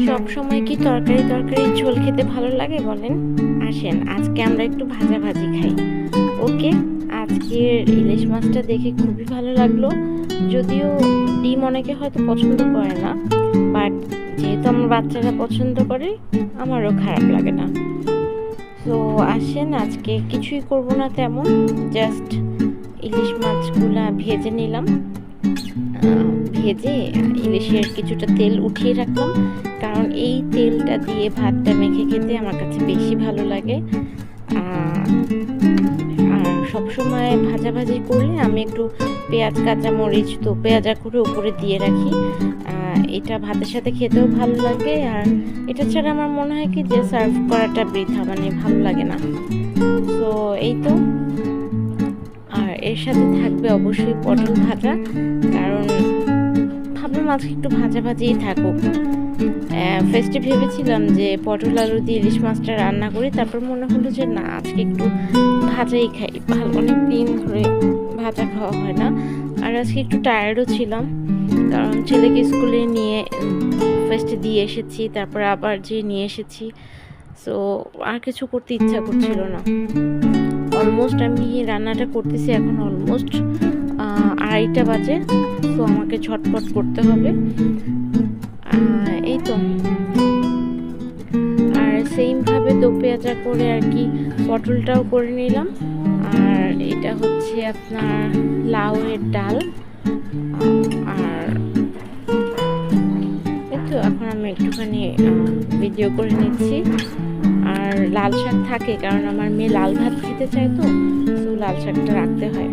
সব সময় কি তরকারি তরকারি ঝোল খেতে ভালো লাগে বলেন? আসেন আজকে আমরা একটু ভাজা ভাজি খাই। ওকে, আজকের ইলিশ মাছটা দেখে খুবই ভালো লাগলো। যদিও ডিম অনেকে হয়তো পছন্দ করে না, বাট যেহেতু আমার বাচ্চারা পছন্দ করে, আমারও খারাপ লাগে না। তো আসেন, আজকে কিছুই করব না তেমন, জাস্ট ইলিশ মাছগুলা ভেজে নিলাম। ভেজে ইলিশের কিছুটা তেল উঠিয়ে রাখলাম, কারণ এই তেলটা দিয়ে ভাতটা মেখে খেতে আমার কাছে বেশি ভালো লাগে। আর সবসময় ভাজাভাজি করলে আমি একটু পেঁয়াজ কাঁচামরিচ তো পেঁয়াজা করে উপরে দিয়ে রাখি। এটা ভাতের সাথে খেতেও ভালো লাগে, আর এটা ছাড়া আমার মনে হয় কি যে সার্ভ করাটা বৃথা, মানে ভালো লাগে না। তো এই তো, আর এর সাথে থাকবে অবশ্যই পটল ভাজা, কারণ ভাবলাম আজকে একটু ভাজা ভাজিই থাকুক। ফার্স্টে ভেবেছিলাম যে পটল আলু দিয়ে ইলিশ মাছটা রান্না করি, তারপর মনে হলো যে না, আজকে একটু ভাজাই খাই, অনেক দিন ধরে ভাজা খাওয়া হয় না। আর আজকে একটু টায়ার্ডও ছিলাম, কারণ ছেলেকে স্কুলে নিয়ে ফার্স্টে দিয়ে এসেছি, তারপর আবার যে নিয়ে এসেছি, সো আর কিছু করতে ইচ্ছা করছিল না। অলমোস্ট আমি রান্নাটা করতেছি এখন অলমোস্ট 2:30 বাজে, তো আমাকে ঝটপট করতে হবে। এই তো, আর সেইমভাবে দো পেঁয়াজা করে আর কি পটলটাও করে নিলাম। আর এটা হচ্ছে আপনার লাউয়ের ডাল। আর এই তো, এখন আমি একটুখানি ভিডিও করে নিচ্ছি। আর লাল শাক থাকে, কারণ আমার মেয়ে লাল ভাত খেতে চায়, তো লাল শাকটা রাখতে হয়।